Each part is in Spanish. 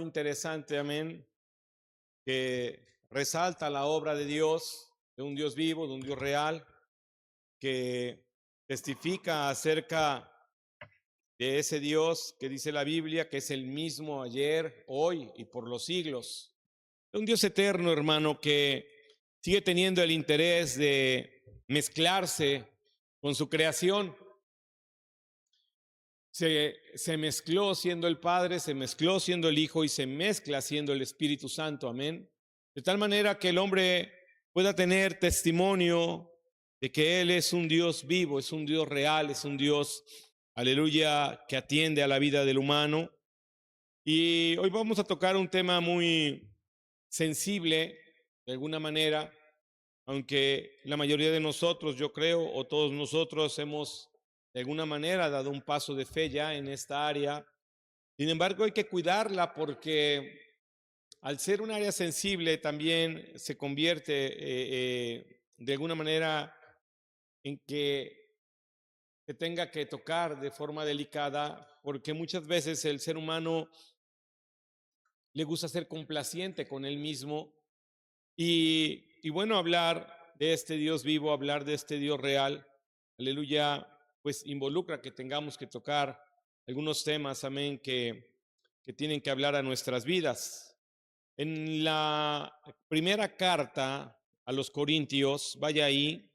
interesante, amén, que resalta la obra de Dios, de un Dios vivo, de un Dios real, que testifica acerca de ese Dios que dice la Biblia, que es el mismo ayer, hoy y por los siglos. Un Dios eterno, hermano, que sigue teniendo el interés de mezclarse con su creación. Se mezcló siendo el Padre, se mezcló siendo el Hijo y se mezcla siendo el Espíritu Santo, amén. De tal manera que el hombre pueda tener testimonio de que Él es un Dios vivo, es un Dios real, es un Dios, aleluya, que atiende a la vida del humano. Y hoy vamos a tocar un tema muy sensible, de alguna manera, aunque la mayoría de nosotros, yo creo, o todos nosotros hemos de alguna manera dado un paso de fe ya en esta área. Sin embargo, hay que cuidarla porque al ser un área sensible también se convierte de alguna manera en que se tenga que tocar de forma delicada, porque muchas veces el ser humano le gusta ser complaciente con él mismo y bueno, hablar de este Dios vivo, hablar de este Dios real, aleluya, pues involucra que tengamos que tocar algunos temas, amén, que tienen que hablar a nuestras vidas. En la primera carta a los Corintios, vaya ahí,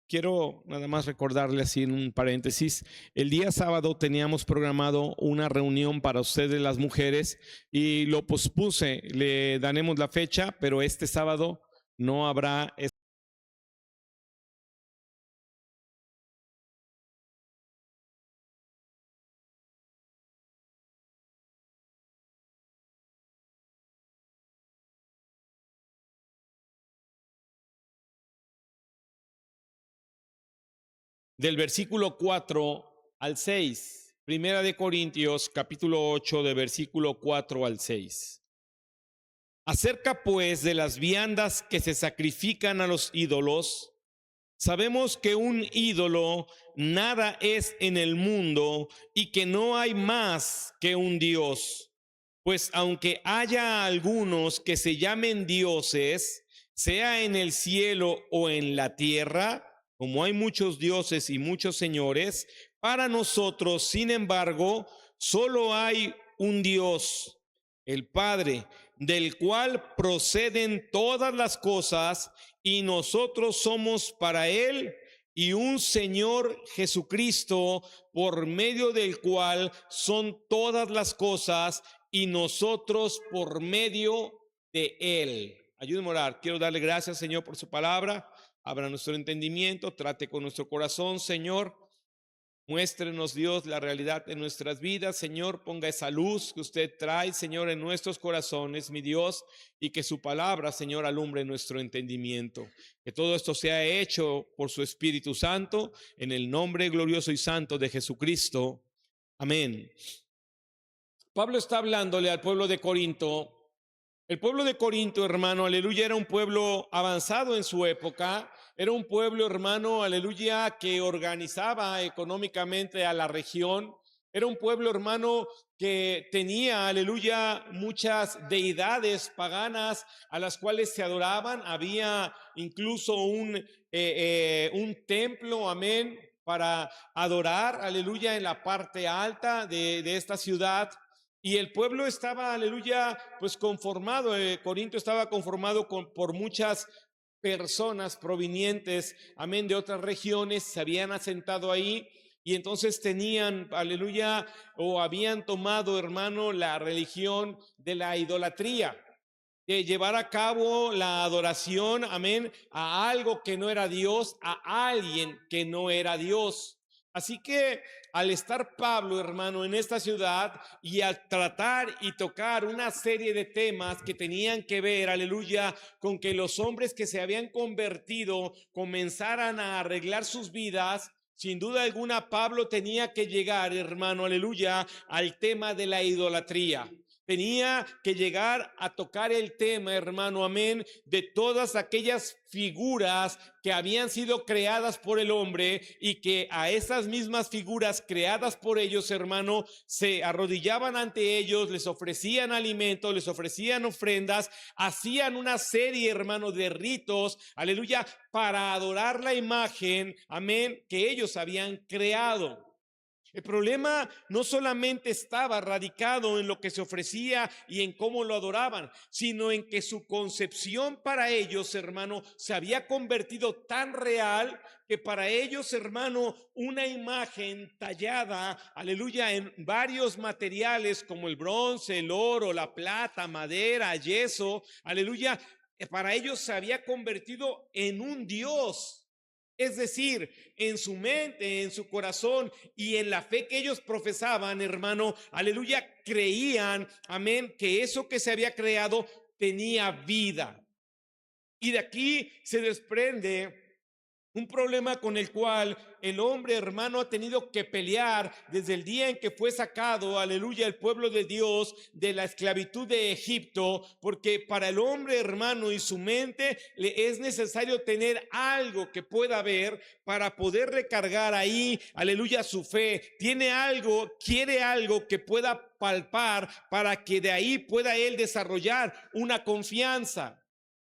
quiero nada más recordarle así en un paréntesis, el día sábado teníamos programado una reunión para ustedes las mujeres y lo pospuse, le daremos la fecha, pero este sábado no habrá. Del versículo 4 al 6, Primera de Corintios, capítulo 8, de versículo 4 al 6. Acerca pues de las viandas que se sacrifican a los ídolos, sabemos que un ídolo nada es en el mundo y que no hay más que un Dios. Pues aunque haya algunos que se llamen dioses, sea en el cielo o en la tierra, como hay muchos dioses y muchos señores, para nosotros, sin embargo, solo hay un Dios, el Padre, del cual proceden todas las cosas, y nosotros somos para Él, y un Señor Jesucristo, por medio del cual son todas las cosas, y nosotros por medio de Él. Ayúdenme a orar. Quiero darle gracias, Señor, por su palabra. Abra nuestro entendimiento, trate con nuestro corazón, Señor. Muéstrenos, Dios, la realidad de nuestras vidas, Señor. Ponga esa luz que usted trae, Señor, en nuestros corazones, mi Dios, y que su palabra, Señor, alumbre nuestro entendimiento. Que todo esto sea hecho por su Espíritu Santo, en el nombre glorioso y santo de Jesucristo. Amén. Pablo está hablándole al pueblo de Corinto. El pueblo de Corinto, hermano, aleluya, era un pueblo avanzado en su época. Era un pueblo, hermano, aleluya, que organizaba económicamente a la región. Era un pueblo, hermano, que tenía, aleluya, muchas deidades paganas a las cuales se adoraban. Había incluso un templo, amén, para adorar, aleluya, en la parte alta de esta ciudad. Y el pueblo estaba, aleluya, pues conformado. Corinto estaba conformado por muchas personas provenientes, amén, de otras regiones, se habían asentado ahí y entonces tenían, aleluya, o habían tomado, hermano, la religión de la idolatría, de llevar a cabo la adoración, amén, a algo que no era Dios, a alguien que no era Dios. Así que al estar Pablo, hermano, en esta ciudad y al tratar y tocar una serie de temas que tenían que ver, aleluya, con que los hombres que se habían convertido comenzaran a arreglar sus vidas, sin duda alguna Pablo tenía que llegar, hermano, aleluya, al tema de la idolatría. Tenía que llegar a tocar el tema, hermano, amén, de todas aquellas figuras que habían sido creadas por el hombre y que a esas mismas figuras creadas por ellos, hermano, se arrodillaban ante ellos, les ofrecían alimento, les ofrecían ofrendas, hacían una serie, hermano, de ritos, aleluya, para adorar la imagen, amén, que ellos habían creado. El problema no solamente estaba radicado en lo que se ofrecía y en cómo lo adoraban, sino en que su concepción para ellos, hermano, se había convertido tan real que para ellos, hermano, una imagen tallada, aleluya, en varios materiales como el bronce, el oro, la plata, madera, yeso, aleluya, para ellos se había convertido en un dios. Es decir, en su mente, en su corazón y en la fe que ellos profesaban, hermano, aleluya, creían, amén, que eso que se había creado tenía vida. Y de aquí se desprende un problema con el cual el hombre, hermano, ha tenido que pelear desde el día en que fue sacado, aleluya, el pueblo de Dios de la esclavitud de Egipto, porque para el hombre, hermano, y su mente le es necesario tener algo que pueda ver para poder recargar ahí, aleluya, su fe. Tiene algo, quiere algo que pueda palpar para que de ahí pueda él desarrollar una confianza.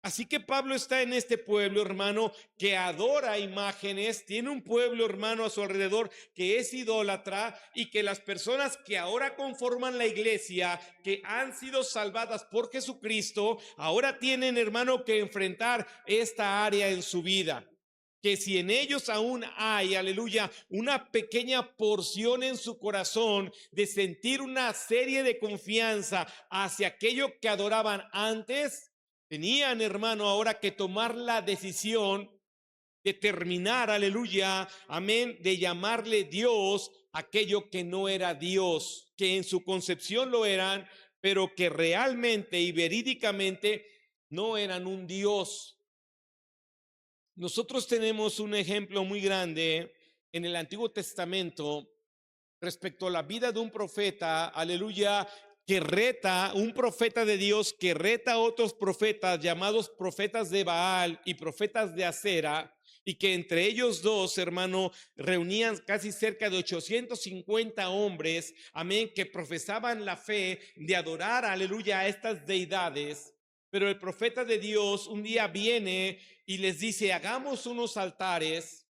Así que Pablo está en este pueblo, hermano, que adora imágenes, tiene un pueblo, hermano, a su alrededor que es idólatra y que las personas que ahora conforman la iglesia, que han sido salvadas por Jesucristo, ahora tienen, hermano, que enfrentar esta área en su vida. Que si en ellos aún hay, aleluya, una pequeña porción en su corazón de sentir una serie de confianza hacia aquello que adoraban antes, tenían, hermano, ahora que tomar la decisión de terminar, aleluya, amén, de llamarle Dios aquello que no era Dios, que en su concepción lo eran, pero que realmente y verídicamente no eran un Dios. Nosotros tenemos un ejemplo muy grande en el Antiguo Testamento respecto a la vida de un profeta, aleluya, que reta, un profeta de Dios que reta a otros profetas llamados profetas de Baal y profetas de Acera, y que entre ellos dos, hermano, reunían casi cerca de 850 hombres, amén, que profesaban la fe de adorar, aleluya, a estas deidades. Pero el profeta de Dios un día viene y les dice: hagamos unos altares,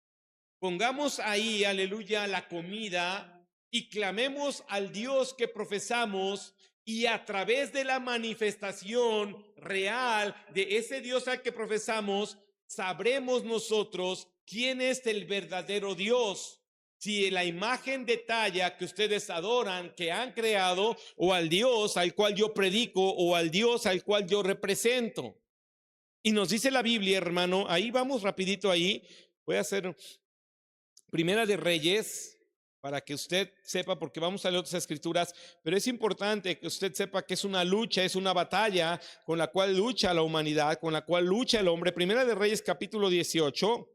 pongamos ahí, aleluya, la comida y clamemos al Dios que profesamos, y a través de la manifestación real de ese Dios al que profesamos, sabremos nosotros quién es el verdadero Dios. Si la imagen de talla que ustedes adoran, que han creado, o al Dios al cual yo predico, o al Dios al cual yo represento. Y nos dice la Biblia, hermano, ahí vamos rapidito ahí. Voy a hacer Primera de Reyes, para que usted sepa, porque vamos a leer otras escrituras, pero es importante que usted sepa que es una lucha, es una batalla con la cual lucha la humanidad, con la cual lucha el hombre. Primera de Reyes, capítulo 18.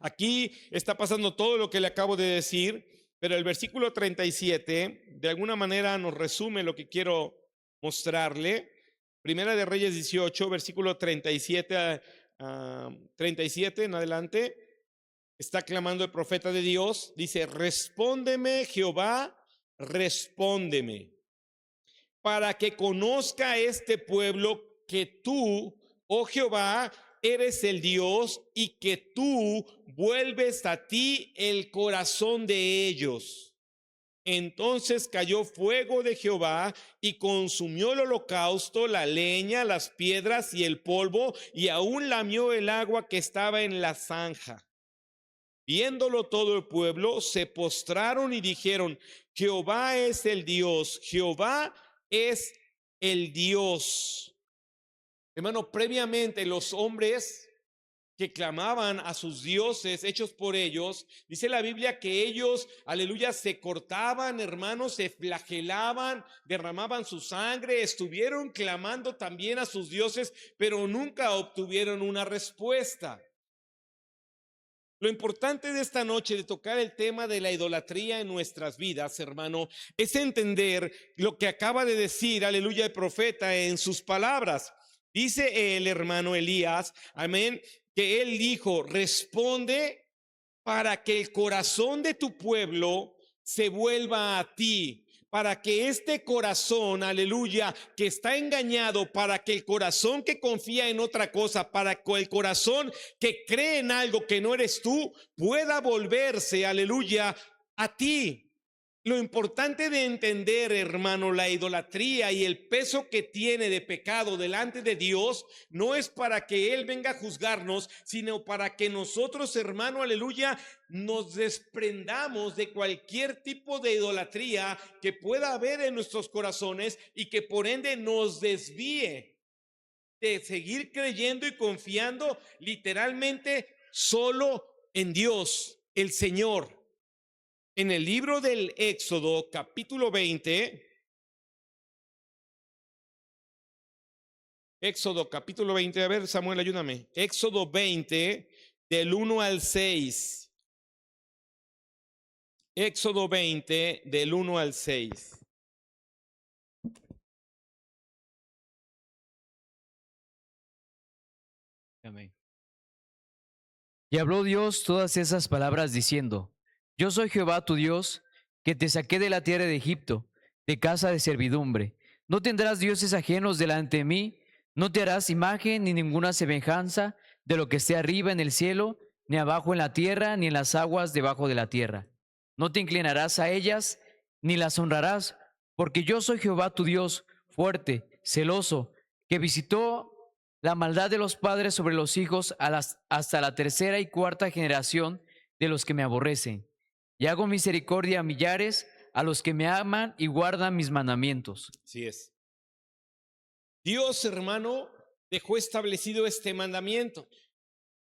Aquí está pasando todo lo que le acabo de decir, pero el versículo 37 de alguna manera nos resume lo que quiero mostrarle. Primera de Reyes 18, versículo 37 37 en adelante. Está clamando el profeta de Dios, dice: respóndeme, Jehová, respóndeme, para que conozca este pueblo que tú, oh Jehová, eres el Dios, y que tú vuelves a ti el corazón de ellos. Entonces cayó fuego de Jehová y consumió el holocausto, la leña, las piedras y el polvo, y aún lamió el agua que estaba en la zanja. Viéndolo todo el pueblo, se postraron y dijeron: Jehová es el Dios, Jehová es el Dios. Hermano, previamente los hombres que clamaban a sus dioses hechos por ellos, dice la Biblia que ellos, aleluya, se cortaban, hermanos, se flagelaban, derramaban su sangre, estuvieron clamando también a sus dioses, pero nunca obtuvieron una respuesta. Lo importante de esta noche de tocar el tema de la idolatría en nuestras vidas, hermano, es entender lo que acaba de decir, aleluya, el profeta en sus palabras. Dice el hermano Elías, amén, que él dijo, responde para que el corazón de tu pueblo se vuelva a ti, para que este corazón, aleluya, que está engañado, para que el corazón que confía en otra cosa, para que el corazón que cree en algo que no eres tú, pueda volverse, aleluya, a ti. Lo importante de entender, hermano, la idolatría y el peso que tiene de pecado delante de Dios, no es para que Él venga a juzgarnos, sino para que nosotros, hermano, aleluya, nos desprendamos de cualquier tipo de idolatría que pueda haber en nuestros corazones y que por ende nos desvíe de seguir creyendo y confiando literalmente solo en Dios, el Señor. En el libro del Éxodo, capítulo 20, Éxodo, capítulo 20, a ver, Samuel, ayúdame. Éxodo 20, del 1 al 6. Éxodo 20, del 1 al 6. Amén. Y habló Dios todas esas palabras diciendo: Yo soy Jehová tu Dios, que te saqué de la tierra de Egipto, de casa de servidumbre. No tendrás dioses ajenos delante de mí, no te harás imagen ni ninguna semejanza de lo que esté arriba en el cielo, ni abajo en la tierra, ni en las aguas debajo de la tierra. No te inclinarás a ellas, ni las honrarás, porque yo soy Jehová tu Dios, fuerte, celoso, que visitó la maldad de los padres sobre los hijos hasta la tercera y cuarta generación de los que me aborrecen. Y hago misericordia a millares, a los que me aman y guardan mis mandamientos. Así es. Dios, hermano, dejó establecido este mandamiento.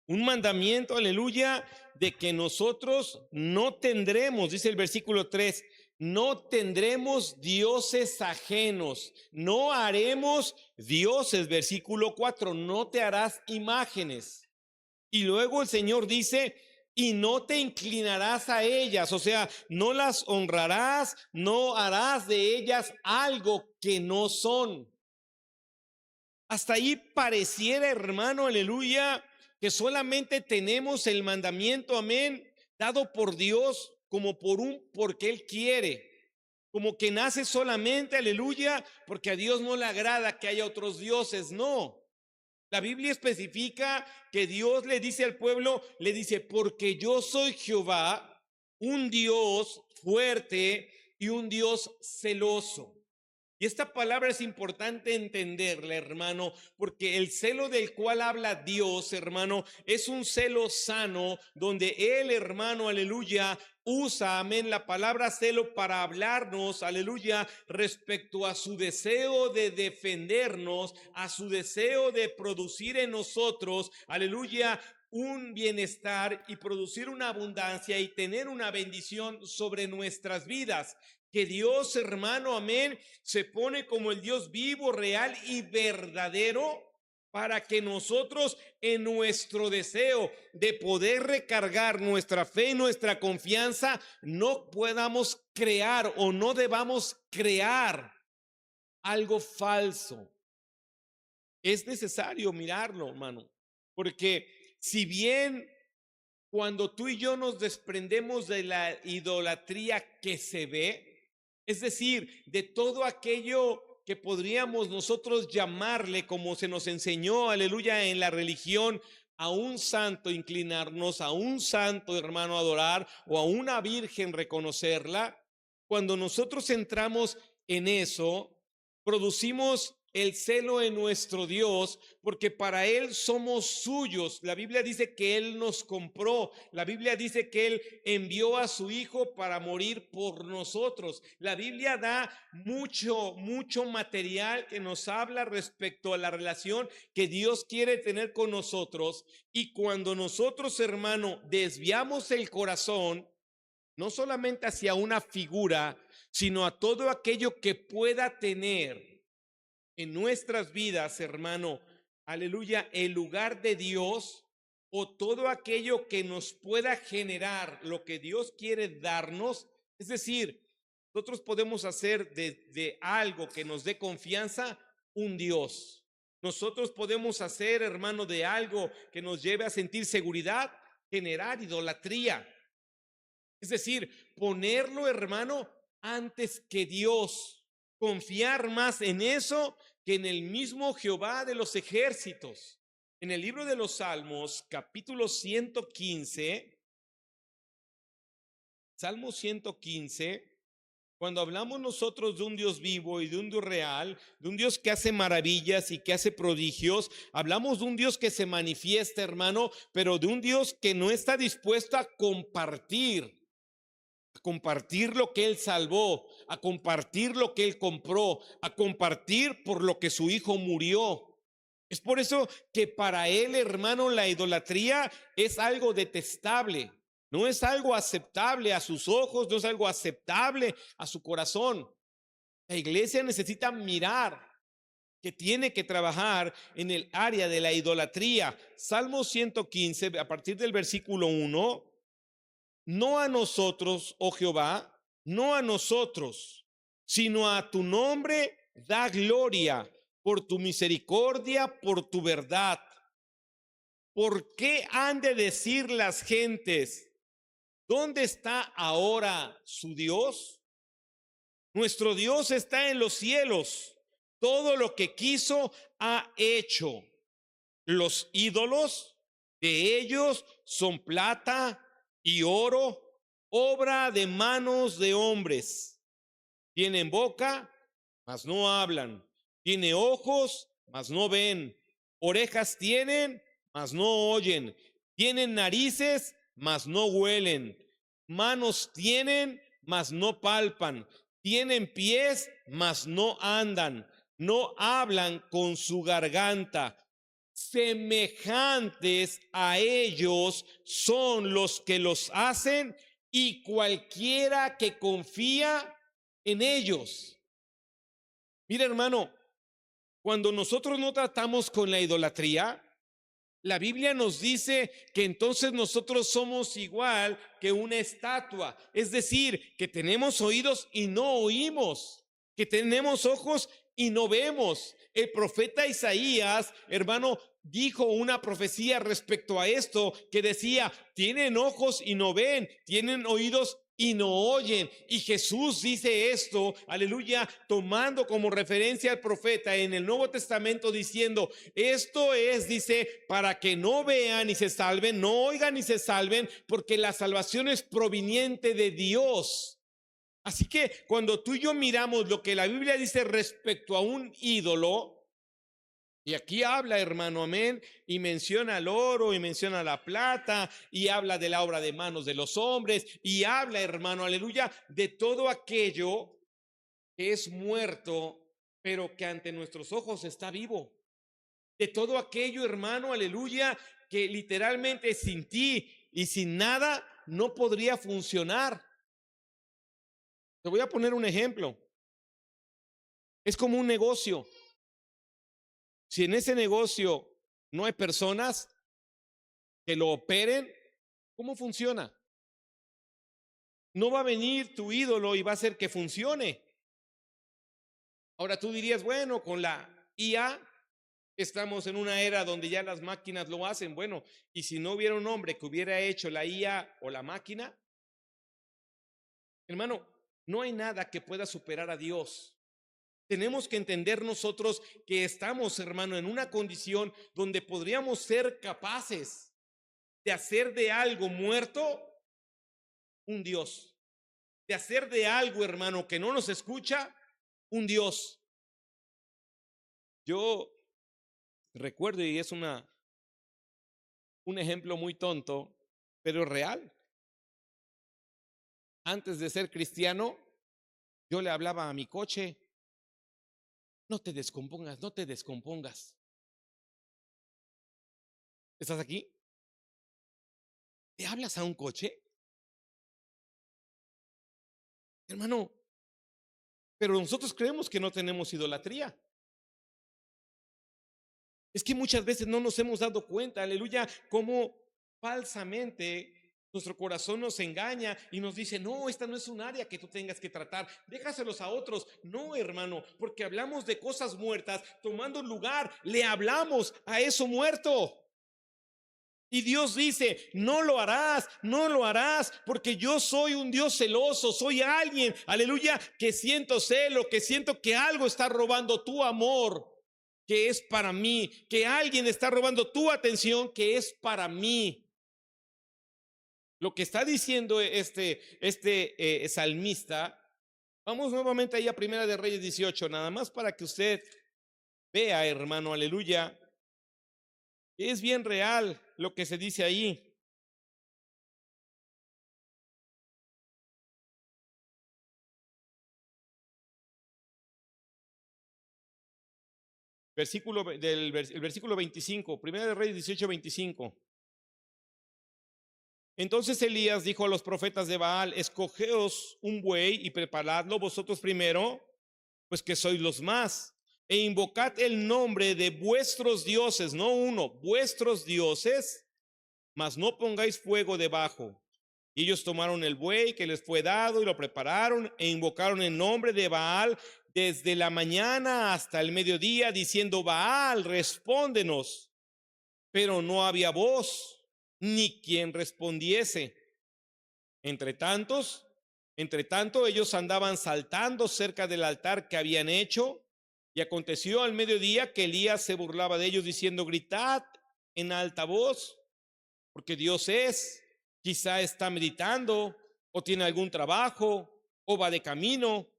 Un mandamiento, aleluya, de que nosotros no tendremos, dice el versículo 3, no tendremos dioses ajenos, no haremos dioses, versículo 4, no te harás imágenes. Y luego el Señor dice, y no te inclinarás a ellas, o sea, no las honrarás, no harás de ellas algo que no son. Hasta ahí pareciera, hermano, aleluya, que solamente tenemos el mandamiento, amén, dado por Dios como porque Él quiere. Como que nace solamente, aleluya, porque a Dios no le agrada que haya otros dioses. No. La Biblia especifica que Dios le dice al pueblo, le dice, porque yo soy Jehová, un Dios fuerte y un Dios celoso. Y esta palabra es importante entenderla, hermano, porque el celo del cual habla Dios, hermano, es un celo sano, donde Él, hermano, aleluya, usa, amén, la palabra celo para hablarnos, aleluya, respecto a su deseo de defendernos, a su deseo de producir en nosotros, aleluya, un bienestar y producir una abundancia y tener una bendición sobre nuestras vidas. Que Dios, hermano, amén, se pone como el Dios vivo, real y verdadero para que nosotros en nuestro deseo de poder recargar nuestra fe y nuestra confianza no podamos crear o no debamos crear algo falso. Es necesario mirarlo, hermano, porque si bien cuando tú y yo nos desprendemos de la idolatría que se ve, es decir, de todo aquello que podríamos nosotros llamarle, como se nos enseñó, aleluya, en la religión, a un santo inclinarnos, a un santo hermano adorar, o a una virgen reconocerla. Cuando nosotros entramos en eso, producimos el celo en nuestro Dios, porque para Él somos suyos. La Biblia dice que Él nos compró. La Biblia dice que Él envió a su Hijo para morir por nosotros. La Biblia da mucho material que nos habla respecto a la relación que Dios quiere tener con nosotros. Y cuando nosotros, hermano, desviamos el corazón, no solamente hacia una figura, sino a todo aquello que pueda tener en nuestras vidas, hermano, aleluya, el lugar de Dios, o todo aquello que nos pueda generar lo que Dios quiere darnos. Es decir, nosotros podemos hacer de algo que nos dé confianza un Dios. Nosotros podemos hacer, hermano, de algo que nos lleve a sentir seguridad, generar idolatría. Es decir, ponerlo, hermano, antes que Dios. Confiar más en eso que en el mismo Jehová de los ejércitos. En el libro de los Salmos, capítulo 115, Salmo 115, cuando hablamos nosotros de un Dios vivo y de un Dios real, de un Dios que hace maravillas y que hace prodigios, hablamos de un Dios que se manifiesta, hermano, pero de un Dios que no está dispuesto a compartir lo que Él salvó, a compartir lo que Él compró, a compartir por lo que su Hijo murió. Es por eso que para Él, hermano, la idolatría es algo detestable. No es algo aceptable a sus ojos, no es algo aceptable a su corazón. La iglesia necesita mirar que tiene que trabajar en el área de la idolatría. Salmo 115, a partir del versículo 1, no a nosotros, oh Jehová, no a nosotros, sino a tu nombre da gloria por tu misericordia, por tu verdad. ¿Por qué han de decir las gentes, ¿dónde está ahora su Dios? Nuestro Dios está en los cielos. Todo lo que quiso ha hecho. Los ídolos de ellos son plata y oro, obra de manos de hombres. Tienen boca, mas no hablan. Tienen ojos, mas no ven. Orejas tienen, mas no oyen. Tienen narices, mas no huelen. Manos tienen, mas no palpan. Tienen pies, mas no andan. No hablan con su garganta. Semejantes a ellos son los que los hacen y cualquiera que confía en ellos. Mira, hermano, cuando nosotros no tratamos con la idolatría, la Biblia nos dice que entonces nosotros somos igual que una estatua. Es decir, que tenemos oídos y no oímos, que tenemos ojos y no vemos. El profeta Isaías, hermano, dijo una profecía respecto a esto que decía, tienen ojos y no ven, tienen oídos y no oyen. Y Jesús dice esto, aleluya, tomando como referencia al profeta en el Nuevo Testamento diciendo, esto es, dice, para que no vean y se salven, no oigan y se salven, porque la salvación es proveniente de Dios. Así que cuando tú y yo miramos lo que la Biblia dice respecto a un ídolo, y aquí habla, hermano, amén, y menciona el oro, y menciona la plata, y habla de la obra de manos de los hombres, y habla, hermano, aleluya, de todo aquello que es muerto, pero que ante nuestros ojos está vivo. De todo aquello, hermano, aleluya, que literalmente sin ti y sin nada no podría funcionar. Te voy a poner un ejemplo. Es como un negocio. Si en ese negocio no hay personas que lo operen, ¿cómo funciona? No va a venir tu ídolo y va a hacer que funcione. Ahora tú dirías, bueno, con la IA estamos en una era donde ya las máquinas lo hacen. Bueno, y si no hubiera un hombre que hubiera hecho la IA o la máquina, hermano, no hay nada que pueda superar a Dios. Tenemos que entender nosotros que estamos, hermano, en una condición donde podríamos ser capaces de hacer de algo muerto un Dios, de hacer de algo, hermano, que no nos escucha un Dios. Yo recuerdo, y es un ejemplo muy tonto, pero real. Antes de ser cristiano, yo le hablaba a mi coche, no te descompongas, no te descompongas. ¿Estás aquí? ¿Le hablas a un coche? Hermano, pero nosotros creemos que no tenemos idolatría. Es que muchas veces no nos hemos dado cuenta, aleluya, cómo falsamente nuestro corazón nos engaña y nos dice, no, esta no es un área que tú tengas que tratar, déjaselos a otros. No, hermano, porque hablamos de cosas muertas, tomando lugar, le hablamos a eso muerto. Y Dios dice, no lo harás, no lo harás, porque yo soy un Dios celoso, soy alguien, aleluya, que siento celo, que siento que algo está robando tu amor, que es para mí, que alguien está robando tu atención, que es para mí. Lo que está diciendo este salmista, vamos nuevamente ahí a Primera de Reyes 18, nada más para que usted vea, hermano, aleluya, es bien real lo que se dice ahí. El versículo 25, Primera de Reyes 18, 25. Entonces Elías dijo a los profetas de Baal, escogeos un buey y preparadlo vosotros primero, pues que sois los más, e invocad el nombre de vuestros dioses, no uno, vuestros dioses, mas no pongáis fuego debajo. Y ellos tomaron el buey que les fue dado y lo prepararon e invocaron el nombre de Baal desde la mañana hasta el mediodía, diciendo, Baal, respóndenos. Pero no había voz, ni quien respondiese. Entre tanto, ellos andaban saltando cerca del altar que habían hecho, y aconteció al mediodía que Elías se burlaba de ellos, diciendo, gritad en alta voz, porque Dios quizá está meditando, o tiene algún trabajo, o va de camino,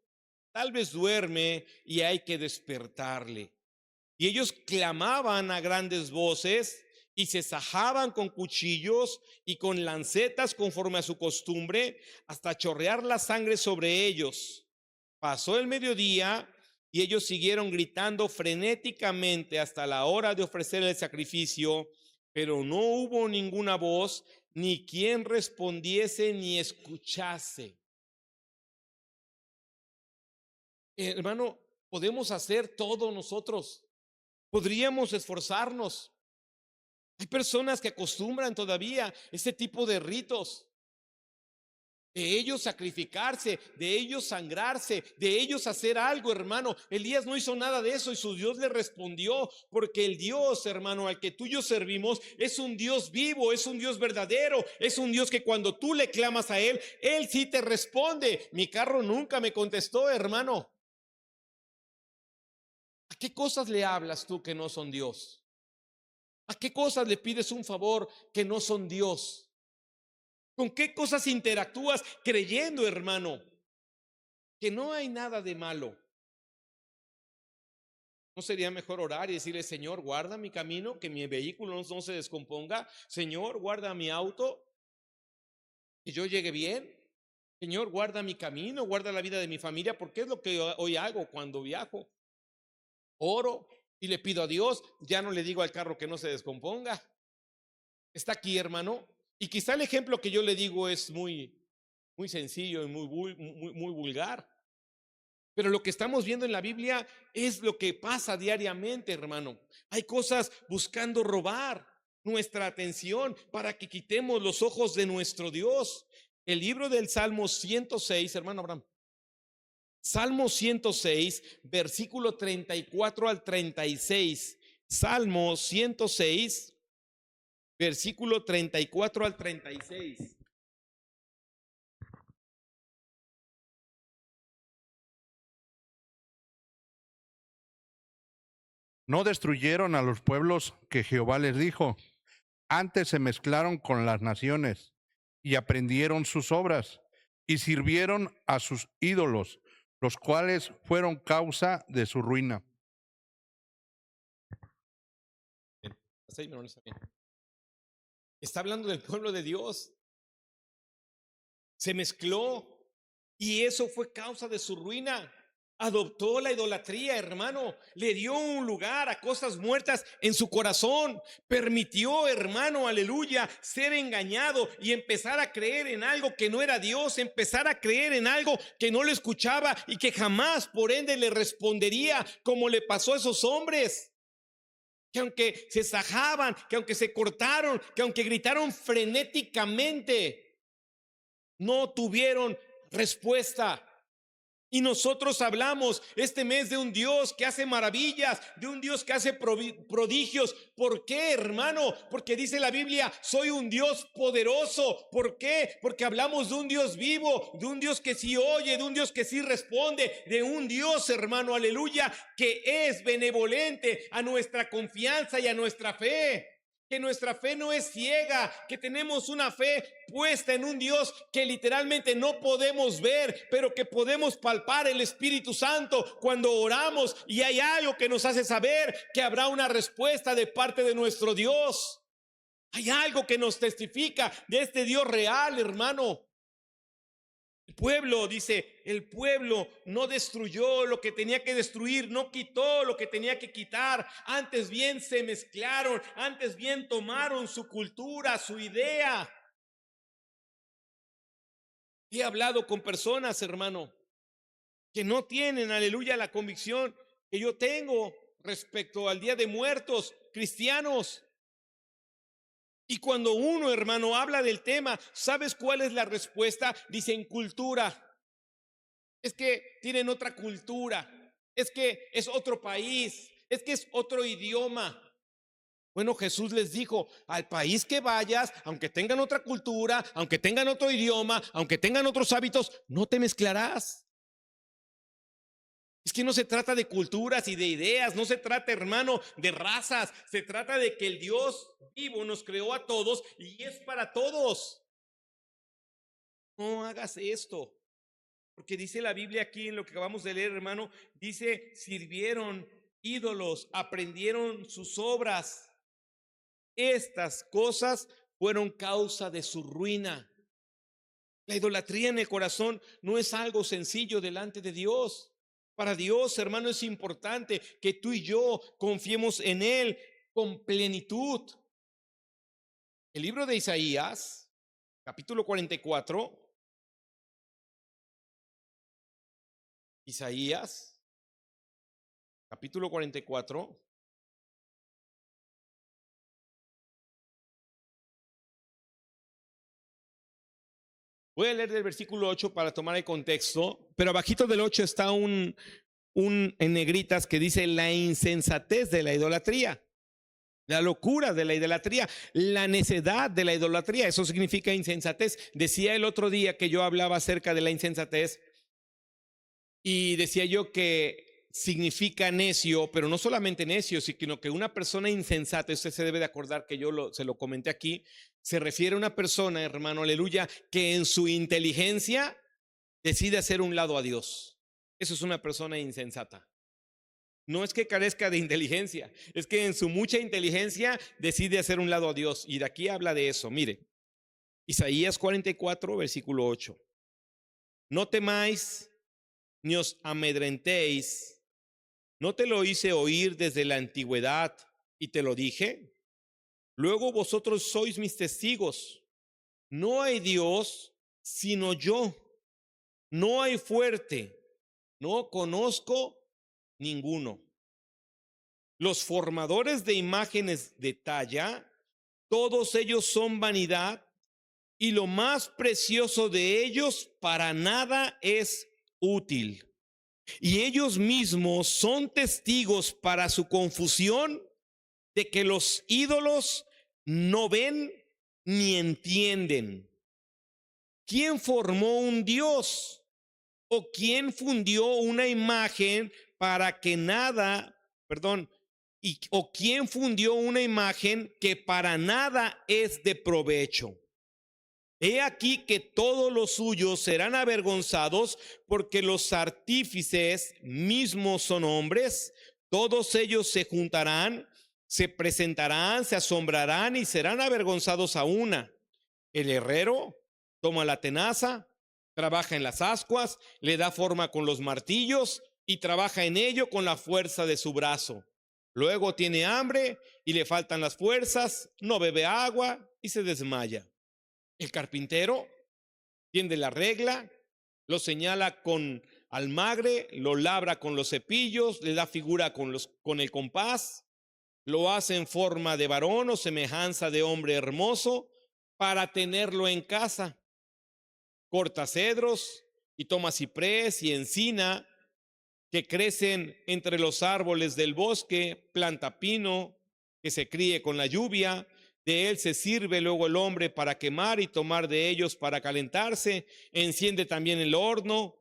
tal vez duerme y hay que despertarle. Y ellos clamaban a grandes voces y se sajaban con cuchillos y con lancetas conforme a su costumbre, hasta chorrear la sangre sobre ellos. Pasó el mediodía y ellos siguieron gritando frenéticamente hasta la hora de ofrecer el sacrificio, pero no hubo ninguna voz, ni quien respondiese ni escuchase. Hermano, podemos hacer todo nosotros. Podríamos esforzarnos. Hay personas que acostumbran todavía este tipo de ritos, de ellos sacrificarse, de ellos sangrarse, de ellos hacer algo, hermano. Elías no hizo nada de eso y su Dios le respondió, porque el Dios, hermano, al que tú y yo servimos es un Dios vivo, es un Dios verdadero, es un Dios que cuando tú le clamas a Él sí te responde. Mi carro nunca me contestó, hermano. ¿A qué cosas le hablas tú que no son Dios? ¿A qué cosas le pides un favor que no son Dios? ¿Con qué cosas interactúas creyendo, hermano, que no hay nada de malo? ¿No sería mejor orar y decirle, Señor, guarda mi camino, que mi vehículo no se descomponga? Señor, guarda mi auto, que yo llegue bien. Señor, guarda mi camino, guarda la vida de mi familia, porque es lo que hoy hago cuando viajo. Oro y le pido a Dios, ya no le digo al carro que no se descomponga. Está aquí, hermano. Y quizá el ejemplo que yo le digo es muy sencillo y muy vulgar. Pero lo que estamos viendo en la Biblia es lo que pasa diariamente, hermano. Hay cosas buscando robar nuestra atención para que quitemos los ojos de nuestro Dios. El libro del Salmo 106, hermano Abraham. Salmo 106, versículo 34 al 36. Salmo 106, versículo 34 al 36. No destruyeron a los pueblos que Jehová les dijo, antes se mezclaron con las naciones y aprendieron sus obras y sirvieron a sus ídolos, los cuales fueron causa de su ruina. Está hablando del pueblo de Dios. Se mezcló y eso fue causa de su ruina. Adoptó la idolatría, hermano. Le dio un lugar a cosas muertas en su corazón. Permitió, hermano, aleluya, ser engañado y empezar a creer en algo que no era Dios. Empezar a creer en algo que no le escuchaba y que jamás, por ende, le respondería, como le pasó a esos hombres que aunque se sajaban, que aunque se cortaron, que aunque gritaron frenéticamente, no tuvieron respuesta. Y nosotros hablamos este mes de un Dios que hace maravillas, de un Dios que hace prodigios. ¿Por qué, hermano? Porque dice la Biblia, soy un Dios poderoso. ¿Por qué? Porque hablamos de un Dios vivo, de un Dios que sí oye, de un Dios que sí responde, de un Dios, hermano, aleluya, que es benevolente a nuestra confianza y a nuestra fe. Que nuestra fe no es ciega, que tenemos una fe puesta en un Dios que literalmente no podemos ver, pero que podemos palpar el Espíritu Santo cuando oramos, y hay algo que nos hace saber que habrá una respuesta de parte de nuestro Dios. Hay algo que nos testifica de este Dios real, hermano. El pueblo, dice, el pueblo no destruyó lo que tenía que destruir, no quitó lo que tenía que quitar, antes bien se mezclaron, antes bien tomaron su cultura, su idea. He hablado con personas, hermano, que no tienen, aleluya, la convicción que yo tengo respecto al Día de Muertos, cristianos. Y cuando uno, hermano, habla del tema, ¿sabes cuál es la respuesta? Dicen cultura. Es que tienen otra cultura. Es que es otro país. Es que es otro idioma. Bueno, Jesús les dijo, al país que vayas, aunque tengan otra cultura, aunque tengan otro idioma, aunque tengan otros hábitos, no te mezclarás. Es que no se trata de culturas y de ideas, no se trata, hermano, de razas, se trata de que el Dios vivo nos creó a todos y es para todos. No hagas esto, porque dice la Biblia aquí en lo que acabamos de leer, hermano, dice, sirvieron ídolos, aprendieron sus obras. Estas cosas fueron causa de su ruina. La idolatría en el corazón no es algo sencillo delante de Dios. Para Dios, hermano, es importante que tú y yo confiemos en Él con plenitud. El libro de Isaías, capítulo 44. Isaías, capítulo 44. Voy a leer del versículo 8 para tomar el contexto, pero abajito del 8 está un en negritas que dice la insensatez de la idolatría, la locura de la idolatría, la necedad de la idolatría. Eso significa insensatez. Decía el otro día que yo hablaba acerca de la insensatez y decía yo que significa necio, pero no solamente necio, sino que una persona insensata, usted se debe de acordar que yo se lo comenté aquí, se refiere a una persona, hermano, aleluya, que en su inteligencia decide hacer un lado a Dios. Eso es una persona insensata. No es que carezca de inteligencia, es que en su mucha inteligencia decide hacer un lado a Dios. Y de aquí habla de eso. Mire, Isaías 44, versículo 8. No temáis ni os amedrentéis. ¿No te lo hice oír desde la antigüedad y te lo dije? Luego vosotros sois mis testigos. No hay Dios sino yo. No hay fuerte. No conozco ninguno. Los formadores de imágenes de talla, todos ellos son vanidad, y lo más precioso de ellos para nada es útil. Y ellos mismos son testigos para su confusión de que los ídolos no ven ni entienden. ¿Quién formó un Dios? ¿O quién fundió una imagen para que nada, o quién fundió una imagen que para nada es de provecho? He aquí que todos los suyos serán avergonzados, porque los artífices mismos son hombres. Todos ellos se juntarán, se presentarán, se asombrarán y serán avergonzados a una. El herrero toma la tenaza, trabaja en las ascuas, le da forma con los martillos y trabaja en ello con la fuerza de su brazo. Luego tiene hambre y le faltan las fuerzas, no bebe agua y se desmaya. El carpintero tiende la regla, lo señala con almagre, lo labra con los cepillos, le da figura con el compás. lo hace en forma de varón o semejanza de hombre hermoso para tenerlo en casa. Corta cedros y toma ciprés y encina que crecen entre los árboles del bosque, planta pino que se críe con la lluvia. De él se sirve luego el hombre para quemar y tomar de ellos para calentarse. Enciende también el horno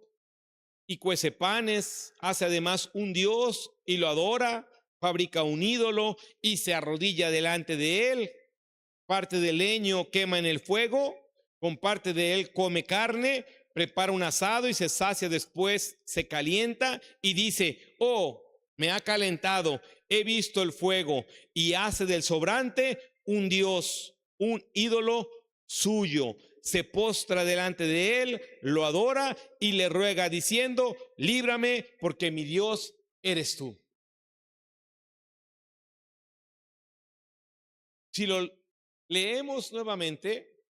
y cuece panes. Hace además un dios y lo adora. Fabrica un ídolo y se arrodilla delante de él. Parte del leño quema en el fuego, con parte de él come carne, prepara un asado y se sacia después, se calienta y dice: oh, me ha calentado, he visto el fuego, y hace del sobrante un dios, un ídolo suyo. Se postra delante de él, lo adora y le ruega diciendo: líbrame, porque mi Dios eres tú. Si lo leemos nuevamente,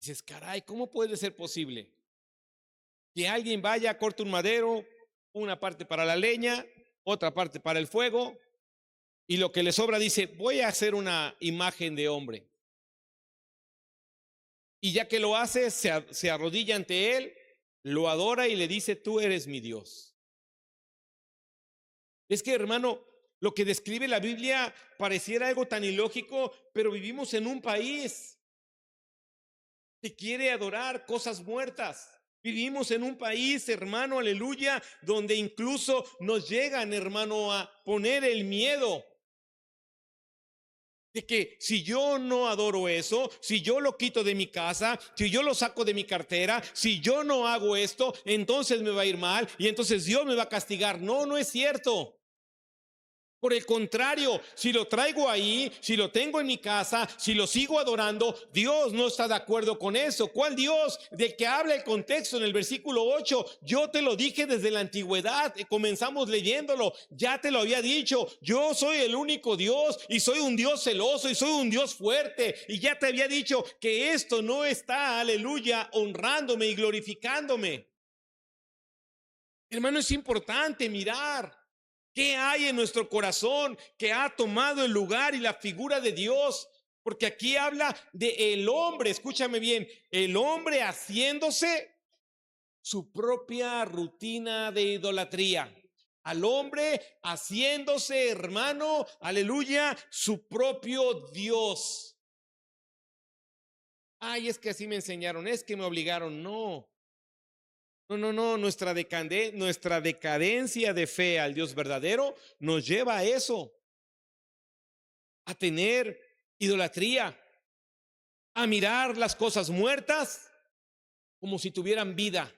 dices: caray, ¿cómo puede ser posible que alguien vaya, corte un madero, una parte para la leña, otra parte para el fuego, y lo que le sobra dice: voy a hacer una imagen de hombre? Y ya que lo hace, se arrodilla ante él, lo adora y le dice: tú eres mi Dios. Es que, hermano, lo que describe la Biblia pareciera algo tan ilógico, pero vivimos en un país que quiere adorar cosas muertas. Vivimos en un país, hermano, aleluya, donde incluso nos llegan, hermano, a poner el miedo de que si yo no adoro eso, si yo lo quito de mi casa, si yo lo saco de mi cartera, si yo no hago esto, entonces me va a ir mal y entonces Dios me va a castigar. No, no es cierto. Por el contrario, si lo traigo ahí, si lo tengo en mi casa, si lo sigo adorando, Dios no está de acuerdo con eso. ¿Cuál Dios? De que habla el contexto en el versículo 8. Yo te lo dije desde la antigüedad, comenzamos leyéndolo, ya te lo había dicho. Yo soy el único Dios y soy un Dios celoso y soy un Dios fuerte. Y ya te había dicho que esto no está, aleluya, honrándome y glorificándome. Hermano, es importante mirar ¿qué hay en nuestro corazón que ha tomado el lugar y la figura de Dios? Porque aquí habla de el hombre, escúchame bien, el hombre haciéndose su propia rutina de idolatría. Al hombre haciéndose, hermano, aleluya, su propio Dios. Ay, es que así me enseñaron, es que me obligaron. No. No, nuestra decadencia de fe al Dios verdadero nos lleva a eso, a tener idolatría, a mirar las cosas muertas como si tuvieran vida.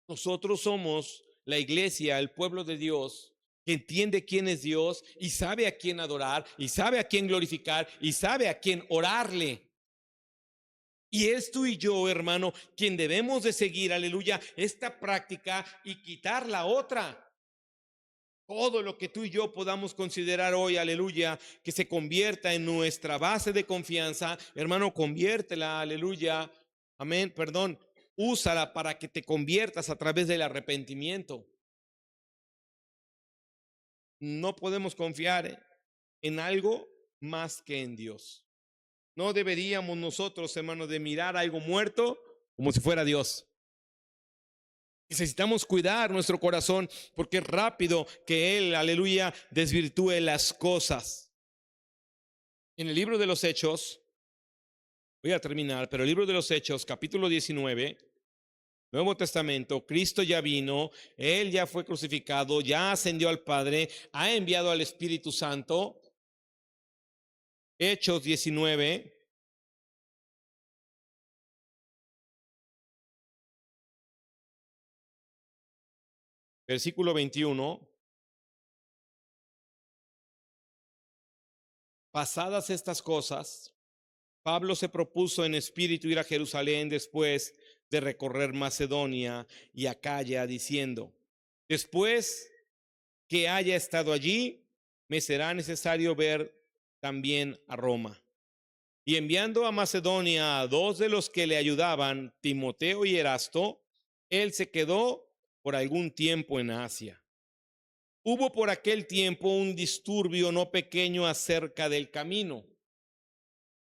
Nosotros somos la iglesia, el pueblo de Dios, que entiende quién es Dios y sabe a quién adorar y sabe a quién glorificar y sabe a quién orarle. Y es tú y yo, hermano, quien debemos de seguir, aleluya, esta práctica y quitar la otra. Todo lo que tú y yo podamos considerar hoy, aleluya, que se convierta en nuestra base de confianza, hermano, conviértela, aleluya, amén, perdón, úsala para que te conviertas a través del arrepentimiento. No podemos confiar en algo más que en Dios. No deberíamos nosotros, hermanos, de mirar algo muerto como si fuera Dios. Necesitamos cuidar nuestro corazón porque es rápido que Él, aleluya, desvirtúe las cosas. En el libro de los Hechos, voy a terminar, pero el libro de los Hechos, capítulo 19, Nuevo Testamento, Cristo ya vino, Él ya fue crucificado, ya ascendió al Padre, ha enviado al Espíritu Santo. Hechos 19. Versículo 21. Pasadas estas cosas, Pablo se propuso en espíritu ir a Jerusalén después de recorrer Macedonia y Acaya, diciendo: después que haya estado allí, me será necesario ver también a Roma. Y enviando a Macedonia a dos de los que le ayudaban, Timoteo y Erasto, él se quedó por algún tiempo en Asia. Hubo por aquel tiempo un disturbio no pequeño acerca del camino,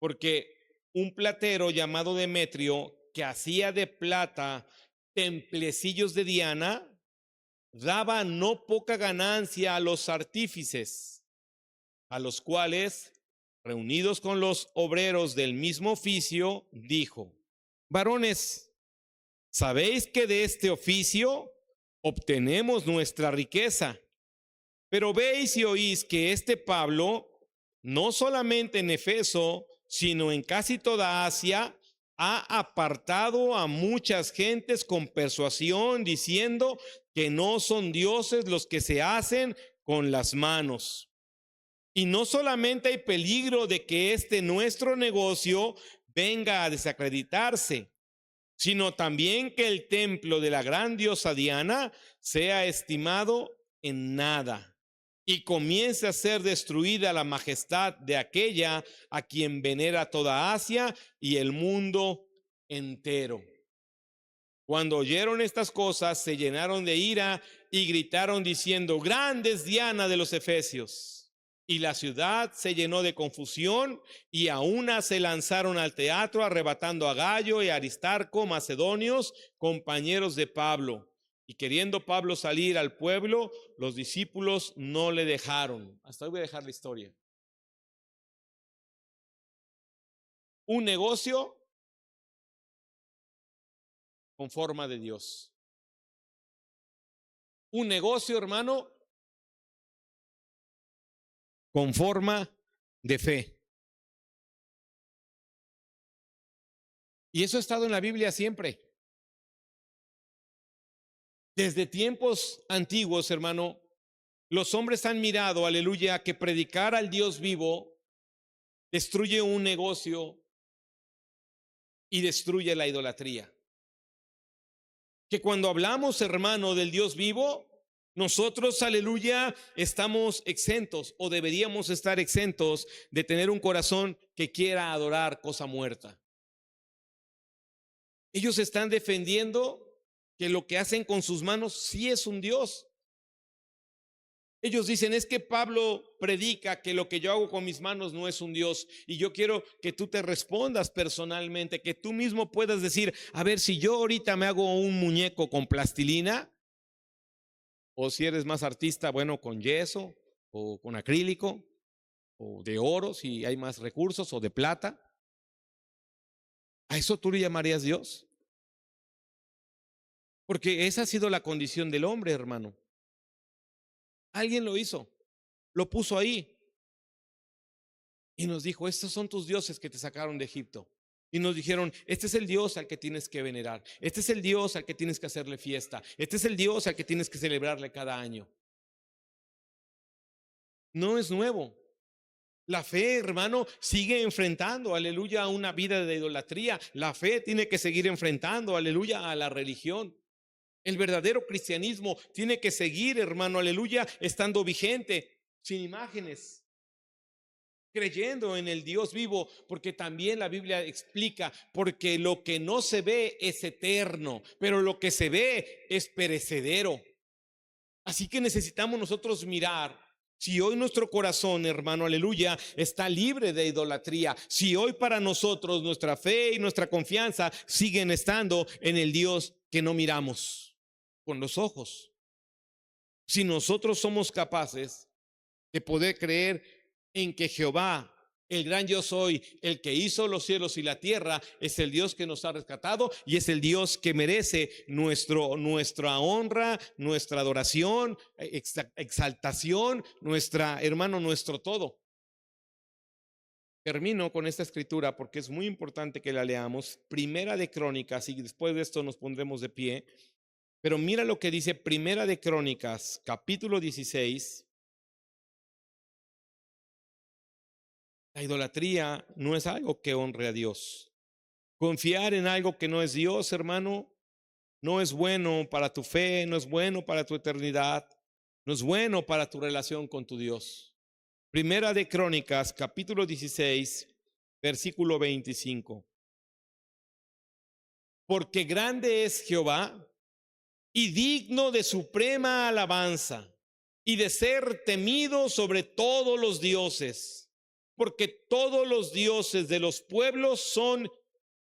porque un platero llamado Demetrio, que hacía de plata templecillos de Diana, daba no poca ganancia a los artífices, a los cuales, reunidos con los obreros del mismo oficio, dijo: varones, sabéis que de este oficio obtenemos nuestra riqueza, pero veis y oís que este Pablo, no solamente en Efeso, sino en casi toda Asia, ha apartado a muchas gentes con persuasión, diciendo que no son dioses los que se hacen con las manos. Y no solamente hay peligro de que este nuestro negocio venga a desacreditarse, sino también que el templo de la gran diosa Diana sea estimado en nada y comience a ser destruida la majestad de aquella a quien venera toda Asia y el mundo entero. Cuando oyeron estas cosas, se llenaron de ira y gritaron diciendo: grande es Diana de los Efesios. Y la ciudad se llenó de confusión, y a una se lanzaron al teatro, arrebatando a Gayo y a Aristarco, macedonios, compañeros de Pablo. Y queriendo Pablo salir al pueblo, los discípulos no le dejaron. Hasta hoy voy a dejar la historia. Un negocio con forma de Dios. Un negocio, hermano, con forma de fe. Y eso ha estado en la Biblia siempre. Desde tiempos antiguos, hermano, los hombres han mirado, aleluya, que predicar al Dios vivo destruye un negocio y destruye la idolatría. Que cuando hablamos, hermano, del Dios vivo, nosotros, aleluya, estamos exentos o deberíamos estar exentos de tener un corazón que quiera adorar cosa muerta. Ellos están defendiendo que lo que hacen con sus manos sí es un Dios. Ellos dicen: es que Pablo predica que lo que yo hago con mis manos no es un Dios. Y yo quiero que tú te respondas personalmente, que tú mismo puedas decir: a ver, si yo ahorita me hago un muñeco con plastilina, o si eres más artista, bueno, con yeso o con acrílico, o de oro si hay más recursos, o de plata, ¿a eso tú le llamarías Dios? Porque esa ha sido la condición del hombre, hermano. Alguien lo hizo, lo puso ahí y nos dijo: estos son tus dioses que te sacaron de Egipto. Y nos dijeron: este es el Dios al que tienes que venerar, este es el Dios al que tienes que hacerle fiesta, este es el Dios al que tienes que celebrarle cada año. No es nuevo. La fe, hermano, sigue enfrentando, aleluya, a una vida de idolatría. La fe tiene que seguir enfrentando, aleluya, a la religión. El verdadero cristianismo tiene que seguir, hermano, aleluya, estando vigente, sin imágenes, creyendo en el Dios vivo, porque también la Biblia explica: porque lo que no se ve es eterno, pero lo que se ve es perecedero. Así que necesitamos nosotros mirar si hoy nuestro corazón, hermano, aleluya, está libre de idolatría, si hoy para nosotros nuestra fe y nuestra confianza siguen estando en el Dios que no miramos con los ojos. Si nosotros somos capaces de poder creer en que Jehová, el gran yo soy, el que hizo los cielos y la tierra, es el Dios que nos ha rescatado y es el Dios que merece nuestra honra, nuestra adoración, exaltación, nuestro todo. Termino con esta escritura porque es muy importante que la leamos. Primera de Crónicas, y después de esto nos pondremos de pie. Pero mira lo que dice Primera de Crónicas, capítulo 16. La idolatría no es algo que honre a Dios. Confiar en algo que no es Dios, hermano, no es bueno para tu fe, no es bueno para tu eternidad, no es bueno para tu relación con tu Dios. Primera de Crónicas, capítulo 16, versículo 25. Porque grande es Jehová y digno de suprema alabanza, y de ser temido sobre todos los dioses, porque todos los dioses de los pueblos son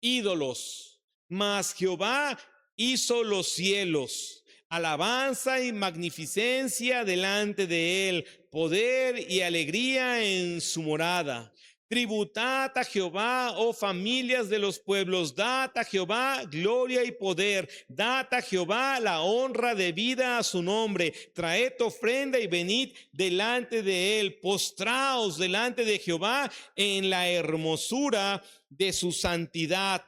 ídolos, mas Jehová hizo los cielos. Alabanza y magnificencia delante de él, poder y alegría en su morada. Tributad a Jehová, oh familias de los pueblos, dad a Jehová gloria y poder, dad a Jehová la honra debida a su nombre, traed ofrenda y venid delante de él, postraos delante de Jehová en la hermosura de su santidad,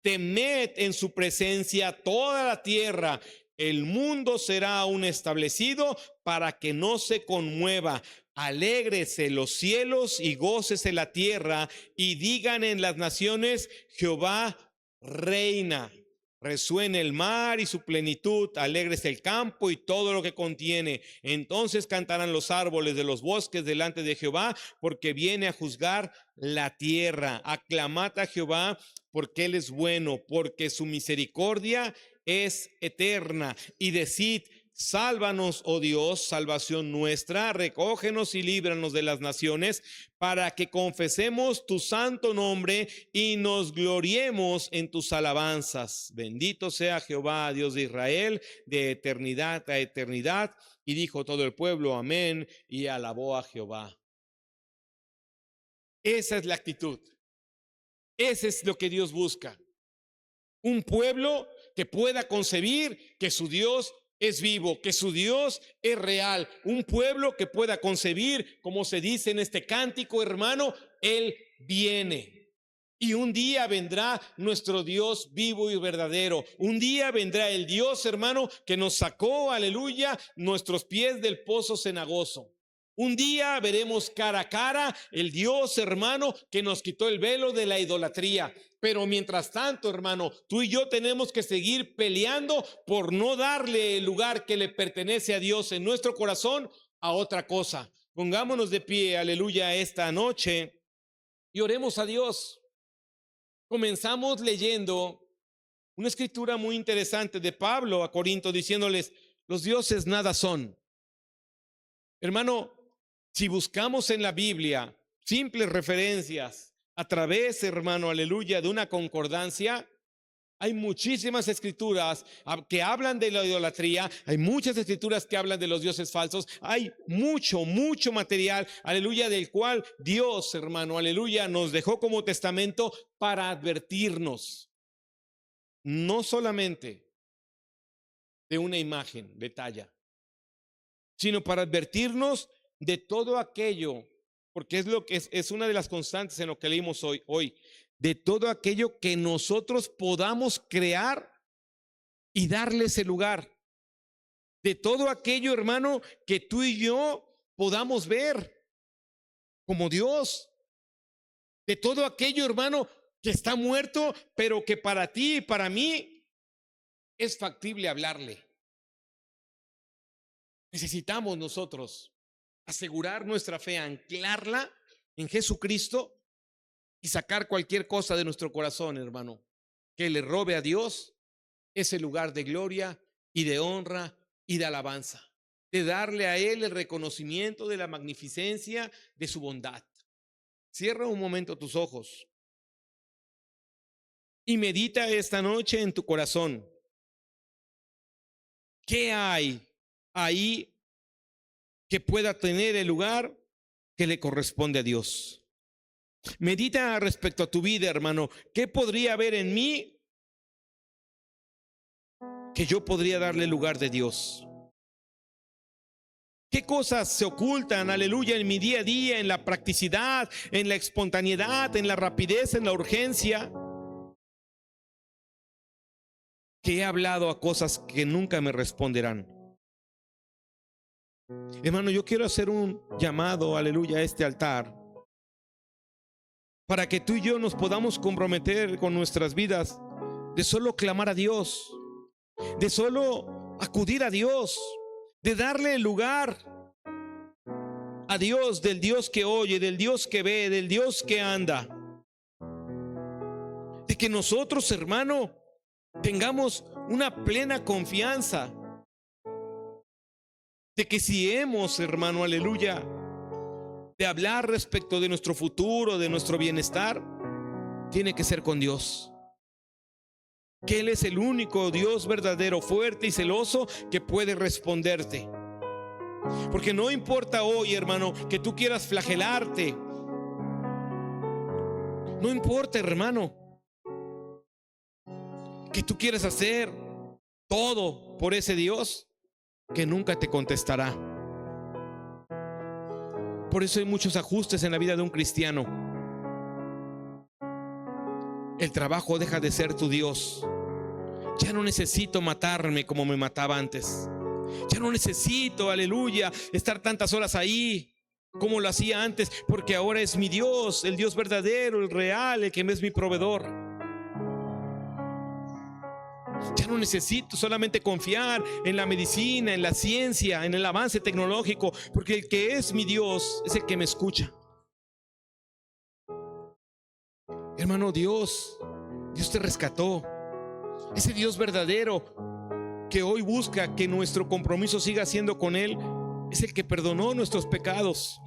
temed en su presencia toda la tierra. El mundo será aún establecido para que no se conmueva. Alégrese los cielos y gócese la tierra, y digan en las naciones: Jehová reina. Resuene el mar y su plenitud, alégrese el campo y todo lo que contiene. Entonces cantarán los árboles de los bosques delante de Jehová, porque viene a juzgar la tierra. Aclamad a Jehová, porque él es bueno, porque su misericordia es eterna. Y decid: sálvanos, oh Dios, salvación nuestra, recógenos y líbranos de las naciones, para que confesemos tu santo nombre y nos gloriemos en tus alabanzas. Bendito sea Jehová, Dios de Israel, de eternidad a eternidad. Y dijo todo el pueblo: amén, y alabó a Jehová. Esa es la actitud. Ese es lo que Dios busca. Un pueblo que pueda concebir que su Dios es vivo, que su Dios es real. Un pueblo que pueda concebir, como se dice en este cántico, hermano, Él viene. Y un día vendrá nuestro Dios vivo y verdadero. Un día vendrá el Dios, hermano, que nos sacó, aleluya, nuestros pies del pozo cenagoso. Un día veremos cara a cara el Dios, hermano, que nos quitó el velo de la idolatría. Pero mientras tanto, hermano, tú y yo tenemos que seguir peleando por no darle el lugar que le pertenece a Dios en nuestro corazón a otra cosa. Pongámonos de pie, aleluya, esta noche y oremos a Dios. Comenzamos leyendo una escritura muy interesante de Pablo a Corinto, diciéndoles: los dioses nada son. Hermano, si buscamos en la Biblia simples referencias a través, hermano, aleluya, de una concordancia, hay muchísimas escrituras que hablan de la idolatría, hay muchas escrituras que hablan de los dioses falsos, hay mucho material, aleluya, del cual Dios, hermano, aleluya, nos dejó como testamento para advertirnos, no solamente de una imagen de talla, sino para advertirnos de todo aquello, porque es lo que es una de las constantes en lo que leímos hoy, de todo aquello que nosotros podamos crear y darle ese lugar, de todo aquello, hermano, que tú y yo podamos ver como Dios, de todo aquello, hermano, que está muerto, pero que para ti y para mí es factible hablarle. Necesitamos nosotros asegurar nuestra fe, anclarla en Jesucristo y sacar cualquier cosa de nuestro corazón, hermano, que le robe a Dios ese lugar de gloria y de honra y de alabanza, de darle a Él el reconocimiento de la magnificencia de su bondad. Cierra un momento tus ojos y medita esta noche en tu corazón. ¿Qué hay ahí que pueda tener el lugar que le corresponde a Dios? Medita respecto a tu vida, hermano. ¿Qué podría haber en mí que yo podría darle lugar de Dios? ¿Qué cosas se ocultan, aleluya, en mi día a día, en la practicidad, en la espontaneidad, en la rapidez, en la urgencia? Que he hablado a cosas que nunca me responderán. Hermano, yo quiero hacer un llamado, aleluya, a este altar, para que tú y yo nos podamos comprometer con nuestras vidas de solo clamar a Dios, de solo acudir a Dios, de darle el lugar a Dios, del Dios que oye, del Dios que ve, del Dios que anda. De que nosotros, hermano, tengamos una plena confianza de que si hemos, hermano, aleluya, de hablar respecto de nuestro futuro, de nuestro bienestar, tiene que ser con Dios. Que Él es el único Dios verdadero, fuerte y celoso que puede responderte. Porque no importa hoy, hermano, que tú quieras flagelarte. No importa, hermano, que tú quieras hacer todo por ese Dios que nunca te contestará. Por eso hay muchos ajustes en la vida de un cristiano. El trabajo deja de ser tu Dios. Ya no necesito matarme como me mataba antes. Ya no necesito, aleluya, estar tantas horas ahí como lo hacía antes, porque ahora es mi Dios, el Dios verdadero, el real, el que es mi proveedor. Ya no necesito solamente confiar en la medicina, en la ciencia, en el avance tecnológico, porque el que es mi Dios es el que me escucha. Hermano, Dios te rescató. Ese Dios verdadero que hoy busca que nuestro compromiso siga siendo con Él, es el que perdonó nuestros pecados.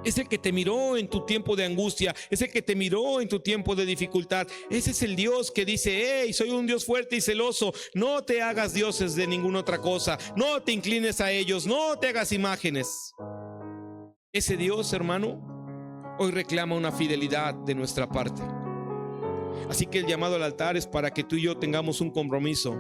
Es el que te miró en tu tiempo de angustia. Es el que te miró en tu tiempo de dificultad. Ese es el Dios que dice: hey, soy un Dios fuerte y celoso. No te hagas dioses de ninguna otra cosa. No te inclines a ellos. No te hagas imágenes. Ese Dios, hermano, hoy reclama una fidelidad de nuestra parte. Así que el llamado al altar es para que tú y yo tengamos un compromiso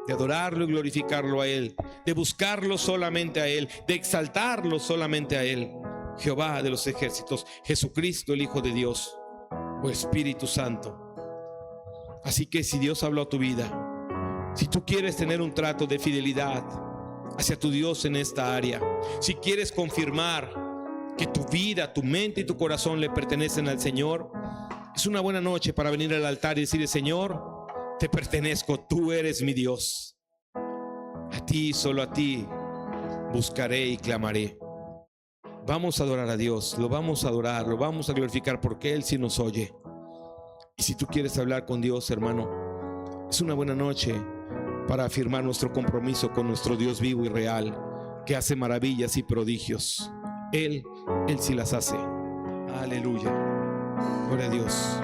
de adorarlo y glorificarlo a Él, de buscarlo solamente a Él, de exaltarlo solamente a Él. Jehová de los ejércitos, Jesucristo, el Hijo de Dios, o Espíritu Santo. Así que si Dios habló a tu vida, si tú quieres tener un trato de fidelidad hacia tu Dios en esta área, si quieres confirmar que tu vida, tu mente y tu corazón le pertenecen al Señor, es una buena noche para venir al altar y decirle: Señor, te pertenezco, tú eres mi Dios. A ti, solo a ti, buscaré y clamaré. Vamos a adorar a Dios, lo vamos a adorar, lo vamos a glorificar, porque Él sí nos oye. Y si tú quieres hablar con Dios, hermano, es una buena noche para afirmar nuestro compromiso con nuestro Dios vivo y real, que hace maravillas y prodigios. Él sí las hace. Aleluya. Gloria a Dios.